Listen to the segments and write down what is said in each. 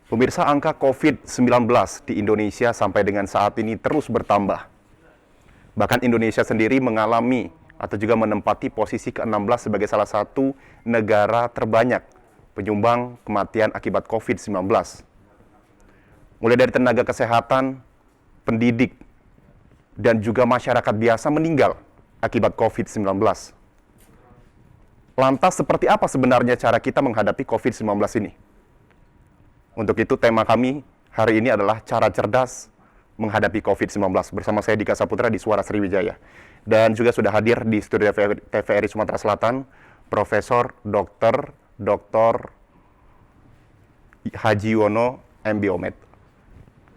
Pemirsa, angka COVID-19 di Indonesia sampai dengan saat ini terus bertambah. Bahkan Indonesia sendiri mengalami atau juga menempati posisi ke-16 sebagai salah satu negara terbanyak penyumbang kematian akibat COVID-19. Mulai dari tenaga kesehatan, pendidik, dan juga masyarakat biasa meninggal akibat COVID-19. Lantas seperti apa sebenarnya cara kita menghadapi COVID-19 ini? Untuk itu tema kami hari ini adalah cara cerdas menghadapi COVID-19. Bersama saya Dika Saputra di Suara Sriwijaya. Dan juga sudah hadir di studio TVRI Sumatera Selatan, Profesor Dr. Haji Wono, MBOmed.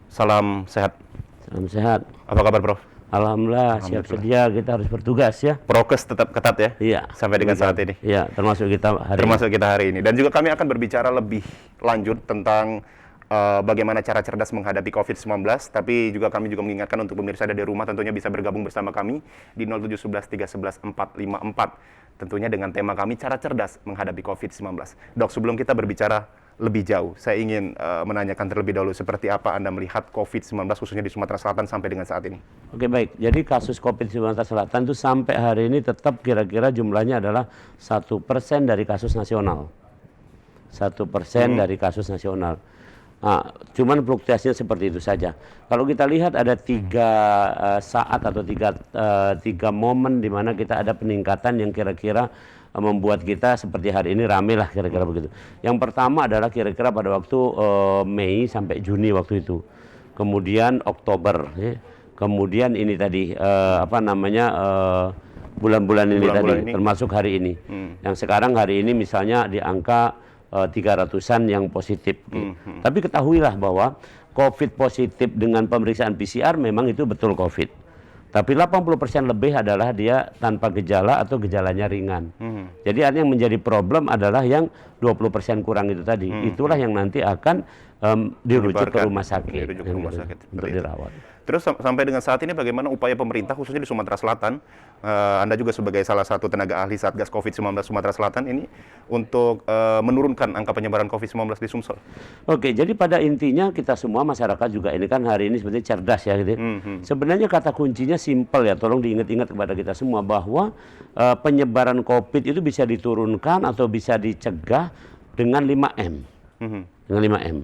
Salam sehat. Salam sehat. Apa kabar, Prof? Alhamdulillah, siap sedia, kita harus bertugas ya. Prokes tetap ketat ya? Iya. Sampai dengan saat ini? Iya, termasuk kita hari ini. Dan juga kami akan berbicara lebih lanjut tentang bagaimana cara cerdas menghadapi COVID-19, tapi kami juga mengingatkan untuk pemirsa dari rumah tentunya bisa bergabung bersama kami di 0711 311 454. Tentunya dengan tema kami, cara cerdas menghadapi COVID-19. Dok, sebelum kita berbicara lebih jauh, saya ingin menanyakan terlebih dahulu seperti apa Anda melihat COVID-19 khususnya di Sumatera Selatan sampai dengan saat ini. Oke, baik. Jadi kasus COVID di Sumatera Selatan itu sampai hari ini tetap kira-kira jumlahnya adalah 1% dari kasus nasional. 1% dari kasus nasional. Nah, cuman fluktuasinya seperti itu saja. Kalau kita lihat ada tiga saat atau tiga momen di mana kita ada peningkatan yang kira-kira membuat kita seperti hari ini rame lah kira-kira begitu. Yang pertama adalah kira-kira pada waktu Mei sampai Juni waktu itu. Kemudian Oktober, ya. Kemudian ini tadi bulan-bulan ini termasuk hari ini. Yang sekarang hari ini misalnya di angka 300-an yang positif. Tapi ketahuilah bahwa COVID positif dengan pemeriksaan PCR memang itu betul COVID. Tapi 80% lebih adalah dia tanpa gejala atau gejalanya ringan. Jadi artinya yang menjadi problem adalah yang 20% kurang itu tadi. Itulah yang nanti akan dirujuk ke rumah sakit, untuk dirawat. Terus sampai dengan saat ini bagaimana upaya pemerintah khususnya di Sumatera Selatan, Anda juga sebagai salah satu tenaga ahli Satgas COVID-19 Sumatera Selatan ini untuk menurunkan angka penyebaran COVID-19 di Sumsel? Oke, jadi pada intinya kita semua masyarakat juga ini kan hari ini sebenarnya cerdas ya gitu. Sebenarnya kata kuncinya simpel ya, tolong diingat-ingat kepada kita semua bahwa penyebaran COVID itu bisa diturunkan atau bisa dicegah dengan 5M. Dengan 5M.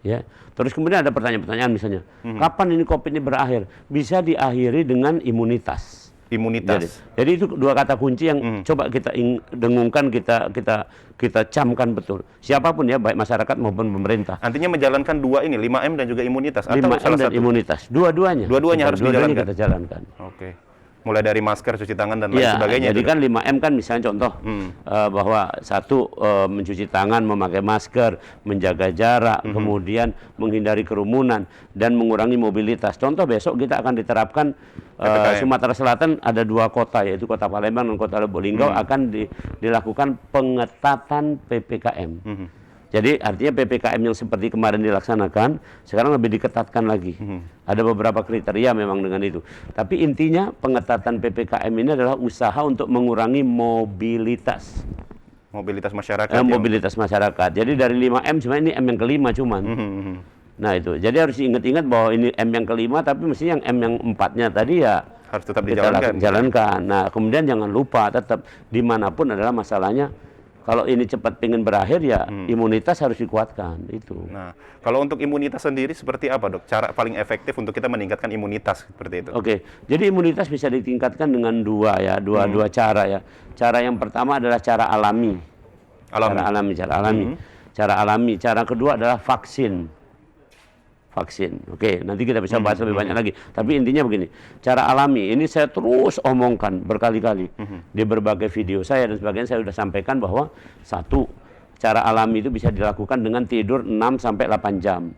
Ya. Terus kemudian ada pertanyaan-pertanyaan misalnya, kapan ini COVID ini berakhir? Bisa diakhiri dengan imunitas. Imunitas. Jadi itu dua kata kunci yang coba kita dengungkan, kita camkan betul. Siapapun ya, baik masyarakat maupun pemerintah. Artinya menjalankan dua ini, 5M dan juga imunitas. 5M dan imunitas, dua-duanya. Dua-duanya harus dijalankan. Kita jalankan. Oke. Mulai dari masker, cuci tangan, dan lain sebagainya. Jadi kan 5M kan misalnya contoh bahwa satu mencuci tangan, memakai masker, menjaga jarak, kemudian menghindari kerumunan dan mengurangi mobilitas. Contoh besok kita akan diterapkan Sumatera Selatan ada dua kota, yaitu kota Palembang dan kota Lubuk Linggau akan dilakukan pengetatan PPKM. Jadi artinya PPKM yang seperti kemarin dilaksanakan, sekarang lebih diketatkan lagi. Ada beberapa kriteria memang dengan itu. Tapi intinya pengetatan PPKM ini adalah usaha untuk mengurangi mobilitas. Mobilitas masyarakat. Mobilitas masyarakat. Jadi dari 5M sebenarnya ini M yang kelima cuman. Nah itu, jadi harus ingat-ingat bahwa ini M yang kelima, tapi mesti yang M yang 4-nya tadi ya harus tetap kita jalankan. Nah kemudian jangan lupa tetap dimanapun adalah masalahnya, kalau ini cepat pengen berakhir ya imunitas harus dikuatkan itu. Nah, kalau untuk imunitas sendiri seperti apa, Dok? Cara paling efektif untuk kita meningkatkan imunitas seperti itu? Oke, jadi imunitas bisa ditingkatkan dengan dua cara ya. Cara yang pertama adalah cara alami. Cara alami. Cara kedua adalah vaksin. Oke, nanti kita bisa bahas lebih banyak lagi. Tapi intinya begini, cara alami ini saya terus omongkan berkali-kali di berbagai video saya dan sebagainya. Saya sudah sampaikan bahwa satu, cara alami itu bisa dilakukan dengan tidur 6 sampai 8 jam.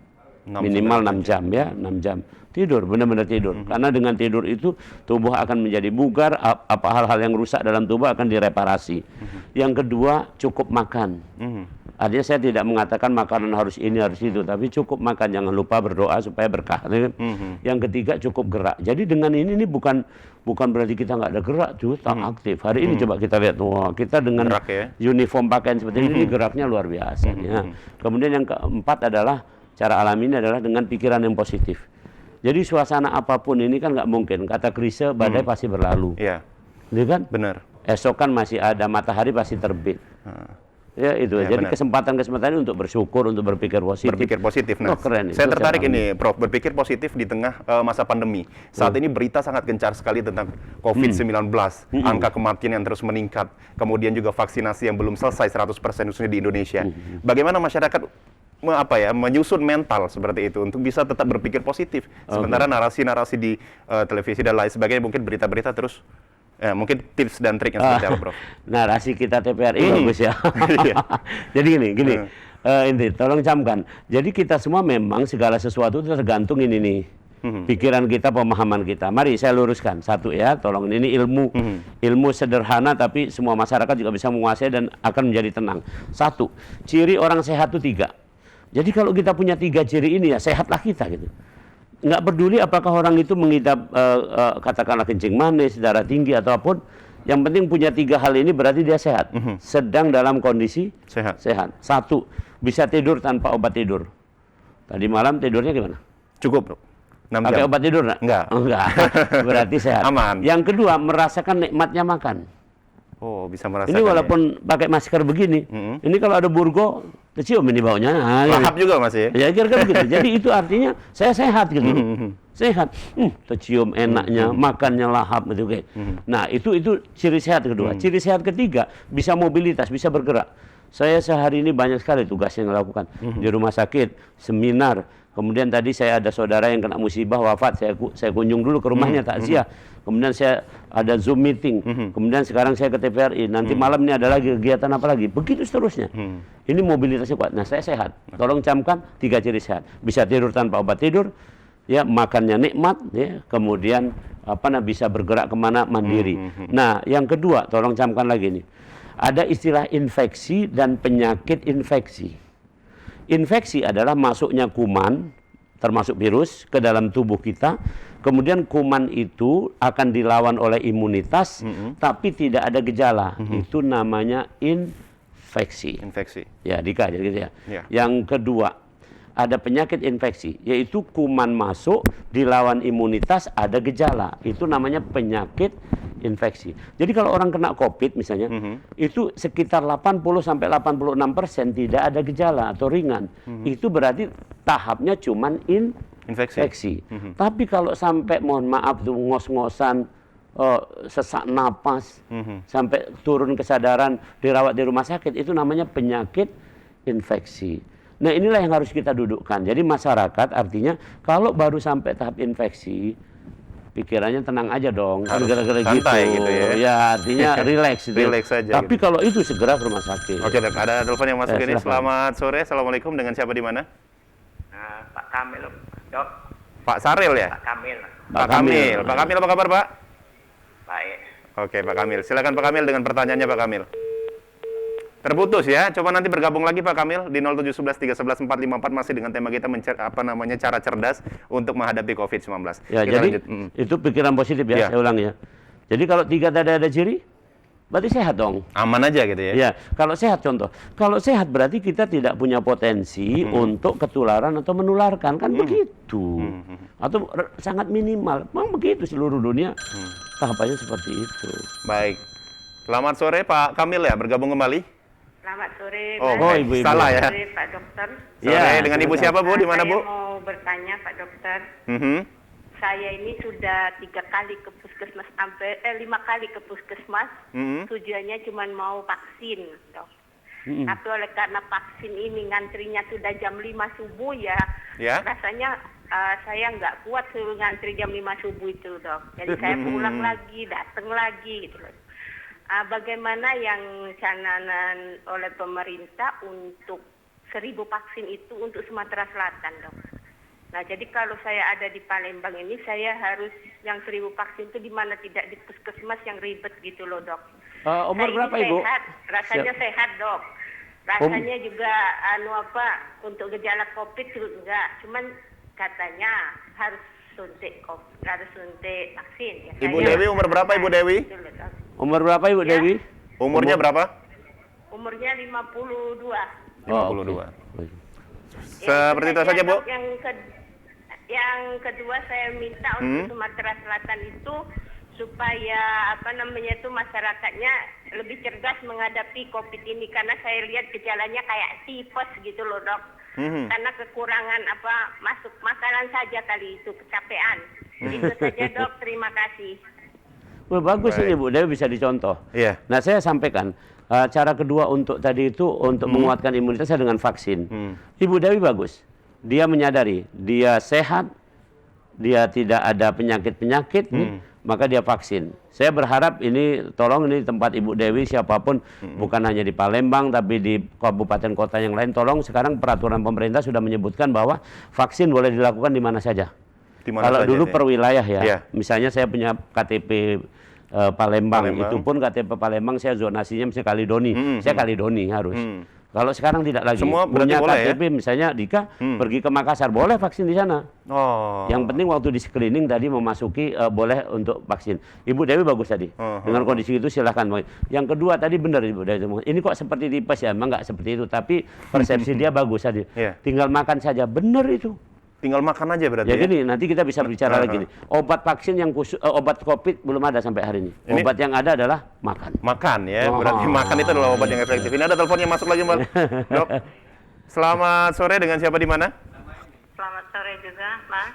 Minimal 6 jam ya, 6 jam. Tidur, benar-benar tidur. Karena dengan tidur itu tubuh akan menjadi bugar, apa hal-hal yang rusak dalam tubuh akan direparasi. Yang kedua, cukup makan. Artinya saya tidak mengatakan makanan harus ini, harus itu, tapi cukup makan, jangan lupa berdoa supaya berkah. Yang ketiga, cukup gerak. Jadi dengan ini bukan berarti kita nggak ada gerak, tak aktif. Hari ini coba kita lihat, wah kita dengan uniform pakaian seperti ini geraknya luar biasa. Kemudian yang keempat adalah cara alami ini adalah dengan pikiran yang positif. Jadi suasana apapun ini kan nggak mungkin. Kata Krisye, badai pasti berlalu. Iya. Gitu kan? Benar. Esok kan masih ada, matahari pasti terbit. Ya itu. Ya, jadi benar. kesempatan-kesempatan ini untuk bersyukur, untuk berpikir positif. Berpikir positif. Nah, keren. saya Itu tertarik cara ini, Prof. Berpikir positif di tengah masa pandemi. Saat ini berita sangat gencar sekali tentang COVID-19. Angka kematian yang terus meningkat. Kemudian juga vaksinasi yang belum selesai 100% khususnya di Indonesia. Bagaimana masyarakat menyusun mental seperti itu untuk bisa tetap berpikir positif. Sementara narasi-narasi di televisi dan lain sebagainya, mungkin berita-berita terus mungkin tips dan trik yang seperti apa, Prof? Narasi kita TPRI bagus ya. Jadi gini, ini tolong camkan. Jadi kita semua memang segala sesuatu itu tergantung ini nih. Pikiran kita, pemahaman kita. Mari saya luruskan satu ya, tolong ini ilmu sederhana tapi semua masyarakat juga bisa menguasai dan akan menjadi tenang. Satu, ciri orang sehat itu 3. Jadi kalau kita punya 3 ciri ini ya sehatlah kita gitu. Nggak peduli apakah orang itu mengidap katakanlah kencing manis, darah tinggi ataupun, yang penting punya 3 hal ini berarti dia sehat. Sedang dalam kondisi sehat. Satu, bisa tidur tanpa obat tidur. Tadi malam tidurnya gimana? Cukup, Bro. 6 Pakai jam. obat tidur nggak? Enggak. Enggak. Berarti sehat. Aman. Yang kedua, merasakan nikmatnya makan. Oh, bisa merasakan. Ini walaupun pakai masker begini, ini kalau ada burgo, kecium ini baunya. Nah, lahap juga Mas ya? Ya kira-kira begitu. Jadi itu artinya saya sehat gitu. Sehat. Tercium enaknya, makannya lahap gitu kayak. Nah, itu ciri sehat kedua. Ciri sehat ketiga, bisa mobilitas, bisa bergerak. Saya sehari ini banyak sekali tugas yang dilakukan. Di rumah sakit, seminar. Kemudian tadi saya ada saudara yang kena musibah wafat, saya kunjung dulu ke rumahnya takziah. Kemudian saya ada Zoom meeting. Kemudian sekarang saya ke TPRI. Nanti malam ini ada lagi kegiatan apa lagi. Begitu seterusnya. Ini mobilitasnya kuat. Nah, saya sehat. Tolong camkan 3 ciri sehat. Bisa tidur tanpa obat tidur, ya makannya nikmat, ya kemudian bisa bergerak kemana mandiri. Nah, yang kedua, tolong camkan lagi nih. Ada istilah infeksi dan penyakit infeksi. Infeksi adalah masuknya kuman, termasuk virus, ke dalam tubuh kita. Kemudian kuman itu akan dilawan oleh imunitas, tapi tidak ada gejala. Itu namanya infeksi. Ya, Dika, jadi gitu ya. Yang kedua, ada penyakit infeksi, yaitu kuman masuk, dilawan imunitas, ada gejala. Itu namanya penyakit infeksi. Jadi kalau orang kena COVID misalnya, itu sekitar 80-86% tidak ada gejala atau ringan. Itu berarti tahapnya cuman infeksi. Tapi kalau sampai mohon maaf tuh ngos-ngosan, sesak napas, sampai turun kesadaran, dirawat di rumah sakit, itu namanya penyakit infeksi. Nah, inilah yang harus kita dudukkan. Jadi masyarakat artinya kalau baru sampai tahap infeksi, pikirannya tenang aja dong, kan gara-gara gitu ya. Ya, artinya relax itu. Relax saja. Tapi gitu. kalau itu segera ke rumah sakit. Oke, Dok. Ada telepon yang masuk ini. Silakan. Selamat sore. Assalamualaikum. Dengan siapa di mana? Pak Kamil, Dok. Pak Saril ya? Pak Kamil. Pak Kamil. Pak Kamil apa kabar, Pak? Baik. Oke, Pak Kamil. Silakan Pak Kamil dengan pertanyaannya, Pak Kamil. Terputus ya. Coba nanti bergabung lagi Pak Kamil di 0711 311 454 masih dengan tema kita cara cerdas untuk menghadapi COVID-19. Ya, kita jadi lanjut. itu pikiran positif ya, saya ulang ya. Jadi kalau 3 tadi ada ciri, berarti sehat dong. Aman aja gitu ya. Ya, kalau sehat contoh. Kalau sehat berarti kita tidak punya potensi untuk ketularan atau menularkan, kan begitu. Atau sangat minimal. Memang begitu seluruh dunia. Tahapannya seperti itu. Baik. Selamat sore Pak Kamil ya, bergabung kembali. Selamat sore. Oh, Pak. Ibu-ibu. salah ya. Sore, Pak Dokter. Sore, Ya, dengan Ibu siapa Bu? Di mana Bu? Saya mau bertanya Pak Dokter. Saya ini sudah 3 kali ke puskesmas, 5 kali ke puskesmas. Tujuannya cuma mau vaksin, Dok. Tapi oleh karena vaksin ini ngantrinya sudah jam 5 subuh ya. Rasanya saya nggak kuat suruh ngantri jam 5 subuh itu, Dok. Jadi saya pulang lagi, datang lagi gitu loh. Bagaimana yang canangan oleh pemerintah untuk 1000 vaksin itu untuk Sumatera Selatan, Dok? Nah, jadi kalau saya ada di Palembang ini, saya harus yang 1000 vaksin itu di mana tidak di puskesmas yang ribet gitu loh, Dok. Umur saya berapa ini Ibu? Sehat, rasanya sehat, Dok. Rasanya juga untuk gejala COVID juga enggak. Cuman katanya harus suntik vaksin. Ya, Ibu Dewi umur berapa Ibu Dewi? Gitu loh, Dok. Umur berapa Ibu Dewi? Umurnya berapa? Umurnya 52. 52. Seperti itu saja, Bu. Dok, yang kedua saya minta untuk Sumatera Selatan itu supaya masyarakatnya lebih cerdas menghadapi COVID ini, karena saya lihat gejalanya kayak tipes gitu loh, Dok. Karena kekurangan masuk makanan saja kali itu, kecapean. Itu saja, Dok. Terima kasih. Wah, bagus ini Bu Dewi, bisa dicontoh. Iya. Nah, saya sampaikan cara kedua untuk tadi itu untuk menguatkan imunitas dengan vaksin. Ibu Dewi bagus. Dia menyadari dia sehat, dia tidak ada penyakit-penyakit, maka dia vaksin. Saya berharap ini, tolong ini tempat Ibu Dewi siapapun, bukan hanya di Palembang tapi di kabupaten kota yang lain, tolong sekarang peraturan pemerintah sudah menyebutkan bahwa vaksin boleh dilakukan di mana saja. Kalau dulu per wilayah ya, misalnya saya punya KTP Palembang, itu pun KTP Palembang saya zonasinya misalnya Kalidoni, saya Kalidoni harus. Kalau sekarang tidak lagi. Semua punya boleh, KTP misalnya Dika pergi ke Makassar, boleh vaksin di sana. Yang penting waktu di screening tadi memasuki boleh untuk vaksin. Ibu Dewi bagus tadi. Dengan kondisi itu silahkan. Yang kedua tadi benar Ibu Dewi. Ini kok seperti tipes ya? Emang nggak seperti itu. Tapi persepsi dia bagus tadi. Tinggal makan saja. Benar itu. Tinggal makan aja berarti ya? Gini, nanti kita bisa bicara lagi nih. Obat vaksin yang khusus, obat COVID belum ada sampai hari ini. Obat yang ada adalah makan. Makan ya, berarti makan itu adalah obat yang efektif. Ini ada telepon yang masuk lagi, Mbak. Dok, selamat sore, dengan siapa di mana? Selamat sore juga, Mas.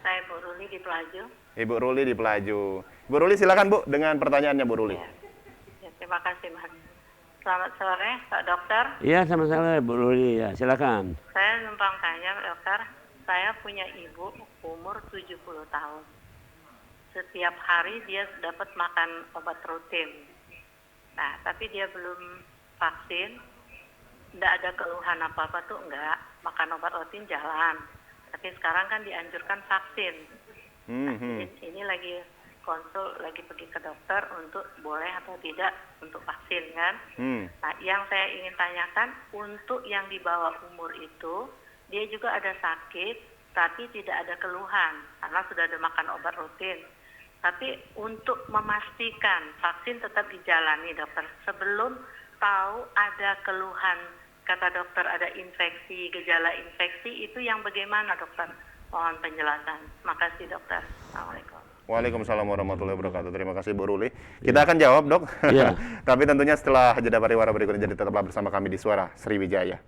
Saya Bu Ruli di Pelaju. Ibu Ruli di Pelaju. Bu Ruli silakan, Bu, dengan pertanyaannya, Bu Ruli. Ya, terima kasih, Mas. Selamat sore, Pak Dokter. Iya, sama-sama Bu Ruli, ya silakan. Saya numpang tanya, Pak Dokter. Saya punya ibu umur 70 tahun. Setiap hari dia dapat makan obat rutin. Nah, tapi dia belum vaksin. Tidak ada keluhan apa-apa tuh, enggak. Makan obat rutin jalan. Tapi sekarang kan dianjurkan vaksin. Nah, ini lagi konsul, lagi pergi ke dokter untuk boleh atau tidak untuk vaksin kan. Nah, yang saya ingin tanyakan, untuk yang di bawah umur itu, dia juga ada sakit, tapi tidak ada keluhan, karena sudah ada makan obat rutin. Tapi untuk memastikan vaksin tetap dijalani, dokter, sebelum tahu ada keluhan, kata dokter ada infeksi, gejala infeksi, itu yang bagaimana, dokter? Mohon penjelasan. Makasih, dokter. Assalamualaikum. Waalaikumsalam warahmatullahi wabarakatuh. Terima kasih Bu Ruli. Kita akan jawab, Dok. Iya. Tapi tentunya setelah jeda pariwara berikutnya. Jadi tetaplah bersama kami di Suara Sriwijaya.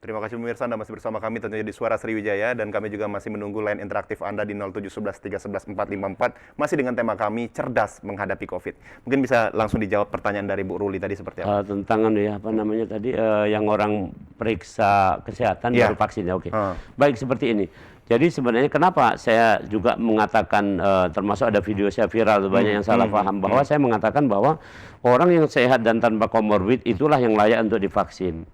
Terima kasih pemirsa, Anda masih bersama kami tentunya di Suara Sriwijaya, dan kami juga masih menunggu line interaktif Anda di 0711 311 454 masih dengan tema kami cerdas menghadapi COVID. Mungkin bisa langsung dijawab pertanyaan dari Bu Ruli tadi seperti apa? Tentang yang orang periksa kesehatan baru vaksin ya, oke. Baik, seperti ini. Jadi sebenarnya kenapa saya juga mengatakan, termasuk ada video saya viral, banyak yang salah paham, bahwa saya mengatakan bahwa orang yang sehat dan tanpa komorbid itulah yang layak untuk divaksin.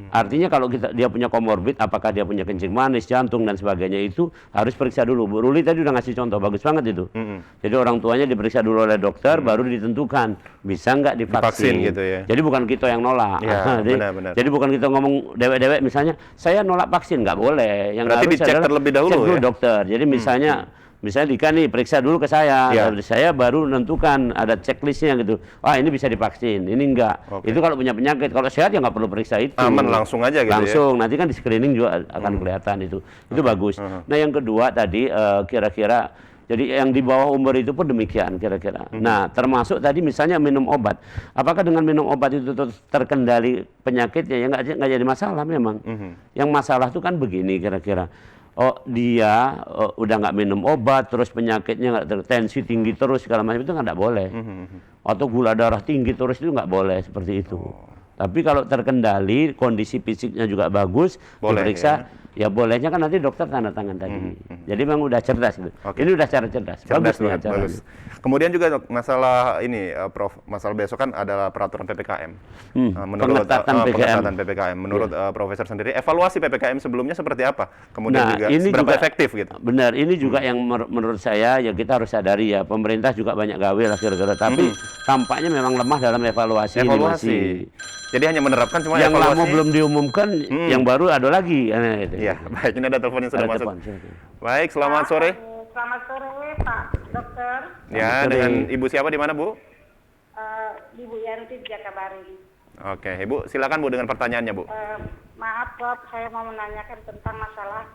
Artinya kalau dia punya komorbid, apakah dia punya kencing manis, jantung dan sebagainya, itu harus periksa dulu. Bu Ruli tadi udah ngasih contoh bagus banget itu. Jadi orang tuanya diperiksa dulu oleh dokter, baru ditentukan bisa nggak divaksin. Gitu ya. Jadi bukan kita yang nolak. Ya, benar-benar. Jadi bukan kita ngomong dewek-dewek misalnya, saya nolak vaksin, nggak boleh. Yang Berarti harus dicek adalah terlebih dahulu cek dulu ya? dokter. Jadi misalnya Dika nih periksa dulu ke saya, Ya. dari saya baru menentukan ada checklistnya gitu. Wah ini bisa divaksin, ini enggak. Oke. Itu kalau punya penyakit, kalau sehat ya nggak perlu periksa itu. Aman langsung aja gitu ya? Langsung, nanti kan di screening juga akan kelihatan itu. Itu bagus. Nah yang kedua tadi kira-kira, jadi yang di bawah umur itu pun demikian kira-kira. Nah termasuk tadi misalnya minum obat. Apakah dengan minum obat itu terkendali penyakitnya? Ya nggak jadi masalah memang. Yang masalah itu kan begini kira-kira. Oh dia udah nggak minum obat, terus penyakitnya nggak, tensi tinggi terus segala macam, itu nggak boleh. Atau gula darah tinggi terus, itu nggak boleh seperti itu. Tapi kalau terkendali, kondisi fisiknya juga bagus, Boleh, diperiksa, ya bolehnya kan nanti dokter tanda tangan tadi. Jadi memang udah cerdas gitu. Oke. Ini udah cara cerdas. Cerdas Bagus nih banget, acaranya. bagus. Kemudian juga Dok, masalah ini, Prof, masalah besok kan adalah peraturan PPKM. Pengetatan PPKM. Menurut Profesor sendiri, evaluasi PPKM sebelumnya seperti apa? Kemudian Nah, juga ini seberapa juga efektif gitu? Benar, ini juga yang menurut saya ya kita harus sadari ya, pemerintah juga banyak gawe lah kira-kira, tapi tampaknya memang lemah dalam evaluasi. Ini masih. Jadi hanya menerapkan cuma Yang evaluasi. lama belum diumumkan, yang baru ada lagi. Gitu. Iya, baik, ini ada telepon yang sudah Ada masuk. telepon, silakan. Baik, selamat sore. Selamat sore Pak Dokter. Ya, Sore. dengan Ibu siapa di mana, Bu? Ibu Yanti di Jakabaring. Oke, Ibu, silakan Bu dengan pertanyaannya, Bu. Maaf Prof, saya mau menanyakan tentang masalah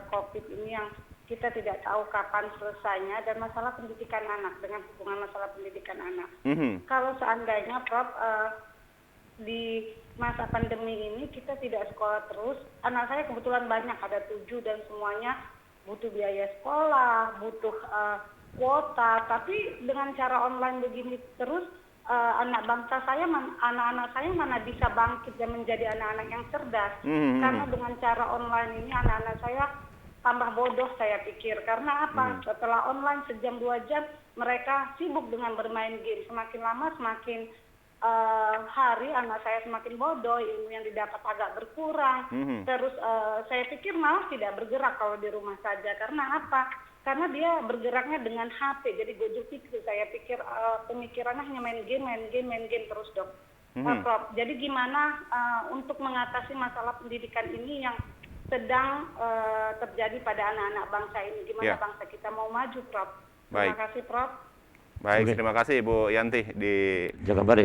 COVID ini yang kita tidak tahu kapan selesainya, dan masalah pendidikan anak, dengan hubungan masalah pendidikan anak. Kalau seandainya Prof, di masa pandemi ini kita tidak sekolah terus, anak saya kebetulan banyak, ada 7, dan semuanya butuh biaya sekolah, butuh kuota, tapi dengan cara online begini terus, anak bangsa saya, anak-anak saya mana bisa bangkit dan menjadi anak-anak yang cerdas. Karena dengan cara online ini anak-anak saya tambah bodoh saya pikir. Karena apa? Setelah online sejam 2 jam mereka sibuk dengan bermain game. Semakin lama semakin hari anak saya semakin bodoh, ilmu yang didapat agak berkurang. Terus saya pikir malah tidak bergerak kalau di rumah saja. Karena apa? Karena dia bergeraknya dengan HP, jadi gojo pikir. Saya pikir pemikirannya hanya main game terus Dok. Prof, jadi gimana untuk mengatasi masalah pendidikan ini yang sedang terjadi pada anak-anak bangsa ini? Gimana bangsa kita mau maju, Prof? Terima kasih, Prof. Baik, terima kasih Ibu Yanti di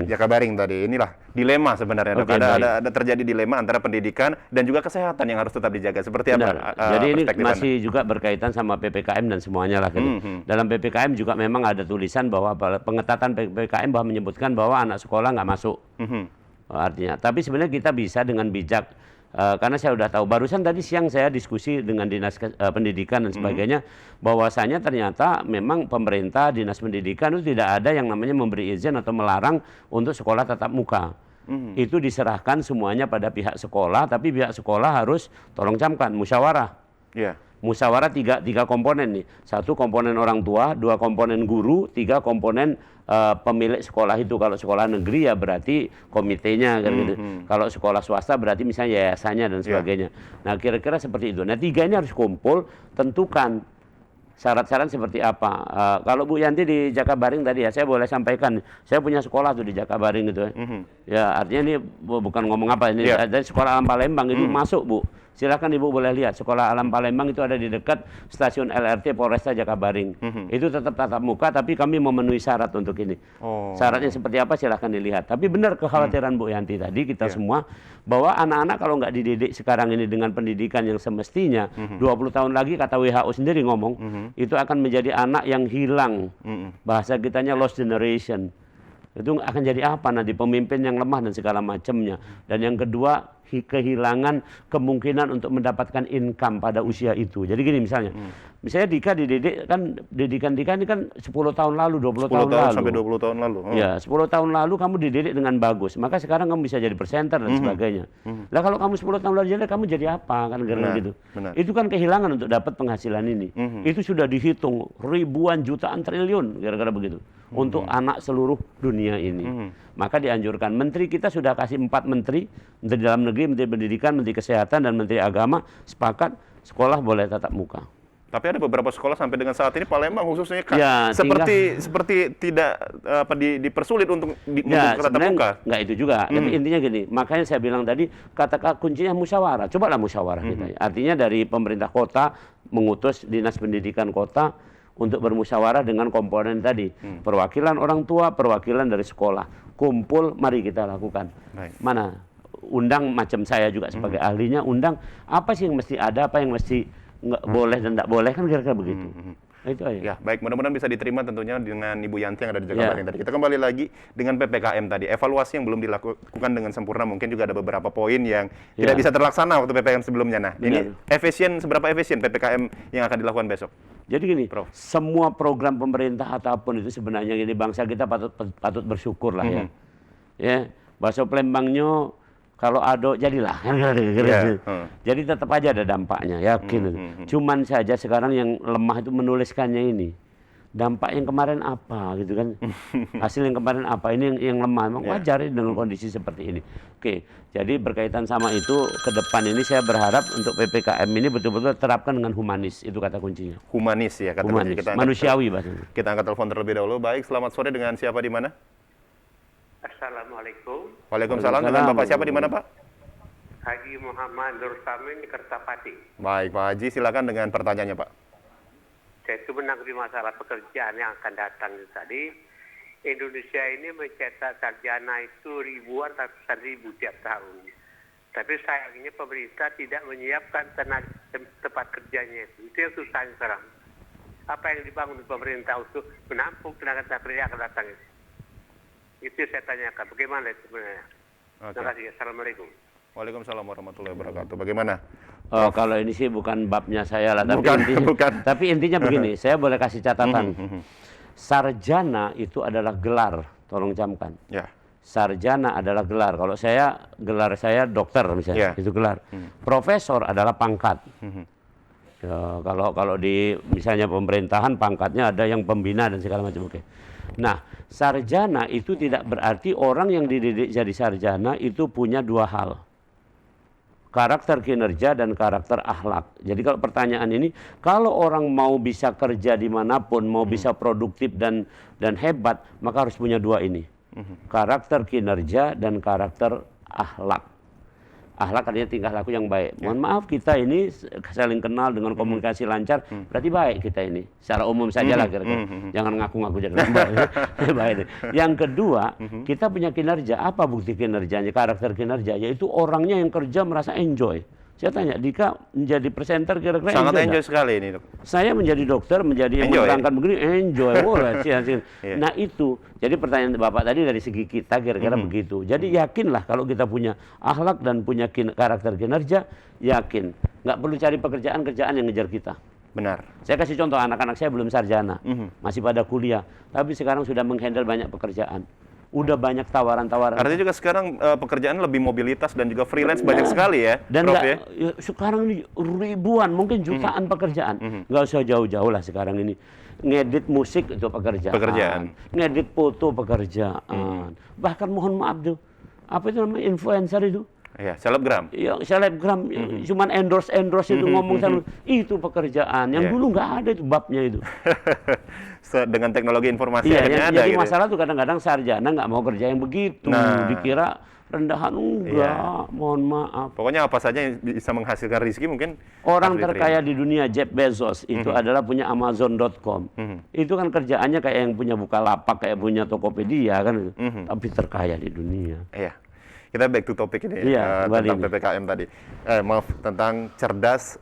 Jakabaring tadi. Inilah dilema sebenarnya, Dok. Ada terjadi dilema antara pendidikan dan juga kesehatan yang harus tetap dijaga. Seperti apa? Jadi ini perspektif masih juga berkaitan sama PPKM dan semuanya lah. Gitu. Dalam PPKM juga memang ada tulisan bahwa pengetatan PPKM bahwa menyebutkan bahwa anak sekolah nggak masuk. Artinya, tapi sebenarnya kita bisa dengan bijak. Karena saya udah tahu, barusan tadi siang saya diskusi dengan Dinas Pendidikan dan sebagainya, bahwasanya ternyata memang pemerintah, Dinas Pendidikan itu tidak ada yang namanya memberi izin atau melarang untuk sekolah tatap muka. Itu diserahkan semuanya pada pihak sekolah, tapi pihak sekolah harus tolong camkan, musyawarah. Musyawarah tiga komponen nih. 1 komponen orang tua, 2 komponen guru, 3 komponen pemilik sekolah itu. Kalau sekolah negeri ya berarti komitenya kan gitu. Kalau sekolah swasta berarti misalnya yayasannya dan sebagainya. Nah kira-kira seperti itu. Nah 3 ini harus kumpul, tentukan syarat-syarat seperti apa. Kalau Bu Yanti di Jakabaring tadi ya, saya boleh sampaikan, saya punya sekolah tuh di Jakabaring gitu ya. Ya artinya ini bukan ngomong apa ini, dari sekolah Alam Palembang itu masuk Bu. Silakan Ibu boleh lihat, sekolah Alam Palembang itu ada di dekat stasiun LRT Polresta Jakabaring. Itu tetap tatap muka, tapi kami memenuhi syarat untuk ini. Syaratnya seperti apa silahkan dilihat. Tapi benar kekhawatiran Bu Yanti tadi, kita semua, bahwa anak-anak kalau nggak dididik sekarang ini dengan pendidikan yang semestinya, 20 tahun lagi kata WHO sendiri ngomong, itu akan menjadi anak yang hilang. Bahasa kitanya lost generation. Itu akan jadi apa nanti, pemimpin yang lemah dan segala macamnya. Dan yang kedua, kehilangan kemungkinan untuk mendapatkan income pada usia itu. Jadi gini misalnya, misalnya Dika dididik kan, didikan Dika ini kan 10 tahun lalu, 20 tahun lalu. Sampai 20 tahun lalu. Ya, 10 tahun lalu kamu dididik dengan bagus, maka sekarang kamu bisa jadi presenter dan sebagainya. Lah kalau kamu 10 tahun lalu jadi, kamu jadi apa? Kan gara-gara gitu. Itu kan kehilangan untuk dapat penghasilan ini. Itu sudah dihitung ribuan jutaan triliun gara-gara begitu. untuk anak seluruh dunia ini. Maka dianjurkan, menteri kita sudah kasih 4 menteri, Menteri Dalam Negeri, Menteri Pendidikan, Menteri Kesehatan, dan Menteri Agama, sepakat sekolah boleh tatap muka. Tapi ada beberapa sekolah sampai dengan saat ini Palembang khususnya Kak, Ya, seperti tidak dipersulit untuk Ya, tatap muka. nggak itu juga. Tapi intinya gini, makanya saya bilang tadi, kata kuncinya musyawarah. Cobalah musyawarah kita. Artinya dari pemerintah kota mengutus Dinas Pendidikan Kota untuk bermusyawarah dengan komponen tadi. Perwakilan orang tua, perwakilan dari sekolah. Kumpul, mari kita lakukan. Baik. Mana? Undang macam saya juga sebagai ahlinya, undang apa sih yang mesti ada, apa yang mesti nggak boleh dan tidak boleh, kan kira-kira begitu. Itu aja. Ya, baik. Mudah-mudahan bisa diterima tentunya dengan Ibu Yanti yang ada di Jakarta tadi. Kita kembali lagi dengan PPKM tadi. Evaluasi yang belum dilakukan dengan sempurna, mungkin juga ada beberapa poin yang tidak bisa terlaksana waktu PPKM sebelumnya. Nah, ini seberapa efisien PPKM yang akan dilakukan besok? Jadi gini, Prof, semua program pemerintah ataupun itu sebenarnya gini, bangsa kita patut bersyukur lah ya. Ya, bakso Palembangnya kalau ada jadilah. Jadi tetap aja ada dampaknya, yakin. Cuman saja sekarang yang lemah itu menuliskannya ini. Dampak yang kemarin apa gitu kan. Hasil yang kemarin apa, ini yang lemah. Memang wajar dengan kondisi seperti ini. Oke, jadi berkaitan sama itu, ke depan ini saya berharap untuk PPKM ini betul-betul terapkan dengan humanis. Itu kata kuncinya. Humanis ya, kata Humanis, kita manusiawi bahasanya. Kita angkat telepon terlebih dahulu. Baik, selamat sore, dengan siapa di mana? Assalamualaikum. Waalaikumsalam. Dengan Bapak siapa di mana, Pak? Haji Muhammad Nur Samin di Kertapati. Baik, Pak Haji, silakan dengan pertanyaannya, Pak. Saya itu menanggapi masalah pekerjaan yang akan datang itu tadi. Indonesia ini mencetak sarjana itu ribuan, ratusan ribu tiap tahun. Tapi sayangnya pemerintah tidak menyiapkan tenaga tempat kerjanya itu. Itu yang susahnya sekarang. Apa yang dibangun pemerintah untuk menampung tenaga kerja yang akan datang itu? Itu saya tanyakan, bagaimana itu sebenarnya? Terima kasih. Assalamualaikum. Waalaikumsalam warahmatullahi wabarakatuh. Bagaimana? Oh, kalau ini sih bukan babnya saya lah, tapi tapi intinya begini, saya boleh kasih catatan. Sarjana itu adalah gelar, tolong camkan. Ya. Sarjana adalah gelar. Kalau saya, gelar saya dokter misalnya, itu gelar. Profesor adalah pangkat. Ya, kalau di misalnya pemerintahan, pangkatnya ada yang pembina dan segala macam. Oke. Nah, sarjana itu tidak berarti orang yang dididik jadi sarjana itu punya 2 hal. Karakter kinerja dan karakter akhlak. Jadi kalau pertanyaan ini, kalau orang mau bisa kerja dimanapun, mau bisa produktif dan hebat, maka harus punya 2 ini. Karakter kinerja dan karakter akhlak. Akhlak artinya tingkah laku yang baik. Mohon maaf, kita ini saling kenal dengan komunikasi lancar, berarti baik kita ini. Secara umum saja lah kira-kira. Jangan ngaku-ngaku jadi baik. Yang kedua, kita punya kinerja. Apa bukti kinerjanya, karakter kinerja? Yaitu orangnya yang kerja merasa enjoy. Saya tanya, Dika menjadi presenter kira-kira sangat enjoy enggak? sekali ini, Dok. Saya menjadi dokter, menjadi yang menerangkan begini, enjoy. Nah itu, jadi pertanyaan Bapak tadi dari segi kita kira-kira begitu. Jadi yakinlah kalau kita punya akhlak dan punya karakter kinerja, yakin. Nggak perlu cari kerjaan yang ngejar kita. Benar. Saya kasih contoh, anak-anak saya belum sarjana, masih pada kuliah. Tapi sekarang sudah menghandle banyak pekerjaan. Udah banyak tawaran-tawaran. Artinya juga sekarang pekerjaan lebih mobilitas dan juga freelance banyak sekali ya, Dan Prof, ya? Sekarang ini ribuan, mungkin jutaan pekerjaan. Nggak usah jauh-jauh lah sekarang ini. Ngedit musik itu pekerjaan. Ngedit foto pekerjaan. Bahkan mohon maaf tuh, apa itu namanya, influencer itu? Iya, selebgram. Ya, selebgram, cuman endorse itu ngomong itu pekerjaan. Yang dulu nggak ada itu babnya itu. Dengan teknologi informasi Iya, akhirnya ada jadi gitu. masalah tuh kadang-kadang sarjana nggak mau kerja yang begitu. Dikira rendahan, enggak, mohon maaf. Pokoknya apa saja yang bisa menghasilkan rezeki mungkin Orang harus terkaya diterima. di dunia, Jeff Bezos, itu adalah punya Amazon.com. Itu kan kerjaannya kayak yang punya Bukalapak, kayak punya Tokopedia kan. Tapi terkaya di dunia. Iya. Kita back to topic ini tentang PPKM tadi. Maaf, tentang cerdas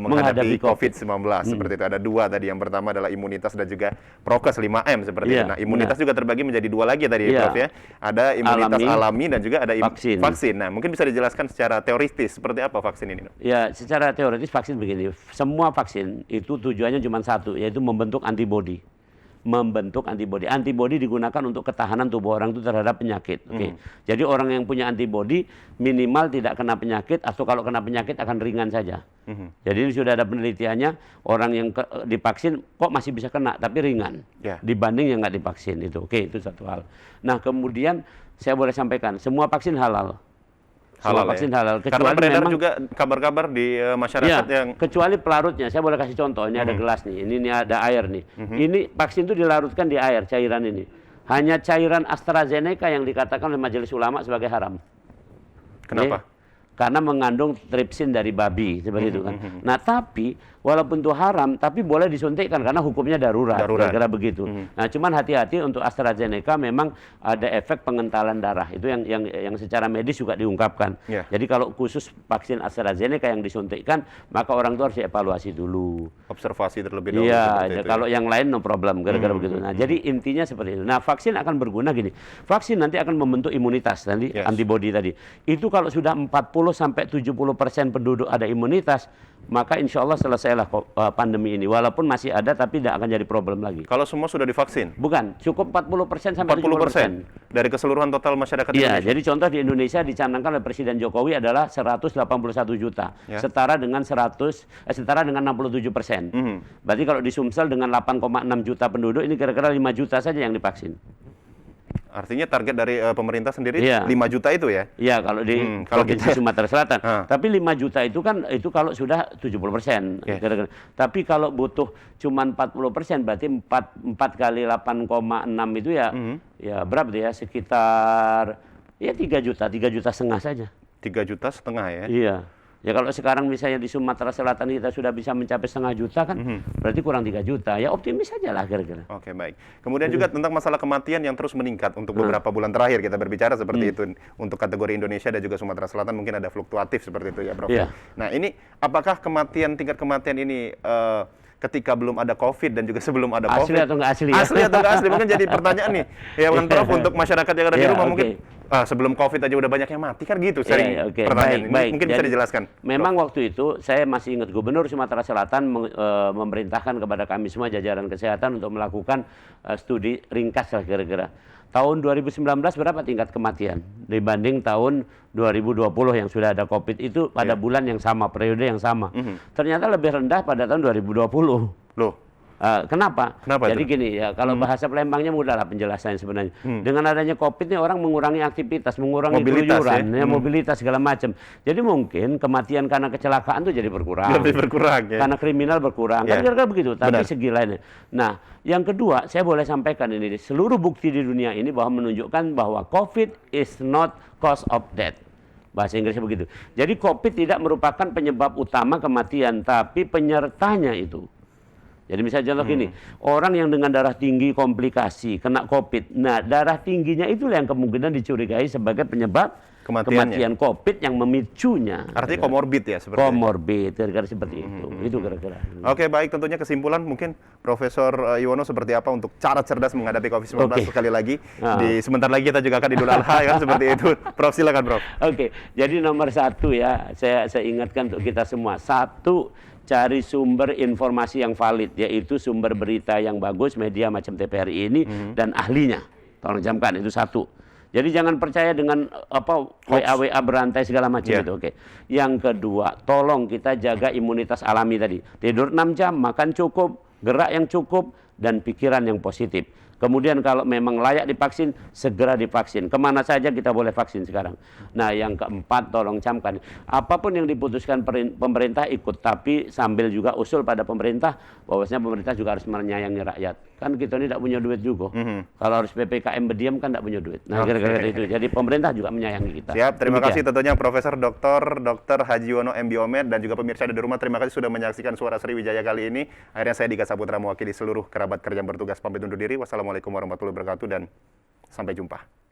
menghadapi COVID-19. Seperti itu ada 2 tadi. Yang pertama adalah imunitas dan juga prokes 5M seperti itu. Nah, imunitas juga terbagi menjadi 2 lagi tadi, Prof, ya. Ada imunitas alami dan juga ada vaksin. Nah, mungkin bisa dijelaskan secara teoritis seperti apa vaksin ini, Dok? Ya, secara teoritis vaksin begini. Semua vaksin itu tujuannya cuma satu, yaitu membentuk antibodi. membentuk antibodi. Antibodi digunakan untuk ketahanan tubuh orang itu terhadap penyakit. Oke. Jadi orang yang punya antibodi minimal tidak kena penyakit, atau kalau kena penyakit akan ringan saja. Jadi sudah ada penelitiannya, orang yang divaksin kok masih bisa kena tapi ringan dibanding yang nggak divaksin itu. Oke, itu satu hal. Nah, kemudian saya boleh sampaikan, semua vaksin halal. Semua vaksin halal. Karena beredar juga kabar-kabar di masyarakat yang... Kecuali pelarutnya. Saya boleh kasih contoh. Ini ada gelas nih. Ini ada air nih. Ini vaksin itu dilarutkan di air, cairan ini. Hanya cairan AstraZeneca yang dikatakan oleh Majelis Ulama sebagai haram. Kenapa? Karena mengandung tripsin dari babi, seperti itu kan. Nah, tapi walaupun itu haram, tapi boleh disuntikkan karena hukumnya darurat. Kira-kira begitu. Nah, cuman hati-hati untuk AstraZeneca, memang ada efek pengentalan darah. Itu yang secara medis juga diungkapkan. Jadi kalau khusus vaksin AstraZeneca yang disuntikkan, maka orang itu harus dievaluasi dulu. Observasi terlebih dahulu. Iya, kalau yang lain no problem, gara-gara begitu. Nah, jadi intinya seperti itu. Nah, vaksin akan berguna gini. Vaksin nanti akan membentuk imunitas, nanti antibodi tadi. Itu kalau sudah 40-70% penduduk ada imunitas, maka insya Allah selesailah pandemi ini. Walaupun masih ada, tapi tidak akan jadi problem lagi. Kalau semua sudah divaksin? Bukan, cukup 40% sampai 40% dari keseluruhan total masyarakat Indonesia. Indonesia? Jadi contoh di Indonesia dicanangkan oleh Presiden Jokowi adalah 181 juta, setara dengan 67%. Berarti kalau di Sumsel dengan 8,6 juta penduduk, ini kira-kira 5 juta saja yang divaksin. Artinya target dari pemerintah sendiri 5 juta itu ya? Iya, kalau di Provinsi Sumatera Selatan. Tapi 5 juta itu kan itu kalau sudah 70%. Tapi kalau butuh cuma 40%, berarti 4 kali 8,6 itu ya, ya berapa ya? Sekitar ya 3 juta, 3,5 juta saja. 3,5 juta ya? Iya. Ya kalau sekarang misalnya di Sumatera Selatan kita sudah bisa mencapai 0,5 juta kan, berarti kurang 3 juta. Ya optimis saja lah kira-kira. Oke, baik. Kemudian juga tentang masalah kematian yang terus meningkat untuk beberapa bulan terakhir kita berbicara seperti itu. Untuk kategori Indonesia dan juga Sumatera Selatan mungkin ada fluktuatif seperti itu ya, Prof. Nah, ini apakah tingkat kematian ini ketika belum ada COVID dan juga sebelum ada COVID. Asli atau nggak asli? Asli atau nggak asli? Mungkin jadi pertanyaan nih. Ya kan, Prof, untuk masyarakat yang ada di rumah mungkin sebelum COVID aja udah banyak yang mati kan gitu. Sering pertanyaan ini. Mungkin bisa dijelaskan. Memang waktu itu saya masih ingat Gubernur Sumatera Selatan memerintahkan kepada kami semua jajaran kesehatan untuk melakukan studi ringkas lah kira-kira. Tahun 2019 berapa tingkat kematian dibanding tahun 2020 yang sudah ada COVID itu pada bulan yang sama, periode yang sama. Ternyata lebih rendah pada tahun 2020. Loh. Kenapa? Jadi itu? gini ya, kalau bahasa Palembangnya mudah lah penjelasannya sebenarnya. Dengan adanya COVID ini orang mengurangi aktivitas, mengurangi keluyuran, mobilitas segala macam. Jadi mungkin kematian karena kecelakaan itu jadi berkurang. Lebih berkurang ya. Karena kriminal berkurang. Kan kira-kira begitu. Tapi segi lainnya. Nah, yang kedua saya boleh sampaikan ini, seluruh bukti di dunia ini bahwa menunjukkan bahwa COVID is not cause of death. Bahasa Inggrisnya begitu. Jadi COVID tidak merupakan penyebab utama kematian, tapi penyertanya itu. Jadi misalnya contoh gini, orang yang dengan darah tinggi komplikasi, kena COVID. Nah, darah tingginya itulah yang kemungkinan dicurigai sebagai penyebab kematian COVID yang memicunya. Artinya komorbid ya? Komorbid, kira-kira seperti itu. Itu kira-kira. Oke, baik. Tentunya kesimpulan mungkin Profesor Yuwono seperti apa untuk cara cerdas menghadapi COVID-19 sekali lagi. Sebentar lagi kita juga akan Idul Adha kan, seperti itu. Prof, silakan Prof. Oke, jadi nomor 1 ya, saya ingatkan untuk kita semua. 1, cari sumber informasi yang valid, yaitu sumber berita yang bagus, media macam TVRI ini, dan ahlinya. Tolong camkan, itu 1. Jadi jangan percaya dengan WA berantai segala macam itu. Oke. Yang kedua, tolong kita jaga imunitas alami tadi. Tidur 6 jam, makan cukup, gerak yang cukup, dan pikiran yang positif. Kemudian kalau memang layak divaksin, segera divaksin. Kemana saja kita boleh vaksin sekarang. Nah, yang keempat, tolong camkan. Apapun yang diputuskan pemerintah ikut, tapi sambil juga usul pada pemerintah, bahwasanya pemerintah juga harus menyayangi rakyat. Kan kita ini tidak punya duit juga. Kalau harus PPKM berdiam kan tidak punya duit. Nah, kira-kira itu. Jadi pemerintah juga menyayangi kita. Siap, terima kasih tentunya Profesor Dr. Haji Yuwono MBOmed dan juga pemirsa di rumah. Terima kasih sudah menyaksikan Suara Sriwijaya kali ini. Akhirnya saya Dika Saputra mewakili seluruh kerabat kerja yang bertugas pamit undur diri. Wassalamualaikum warahmatullahi wabarakatuh dan sampai jumpa.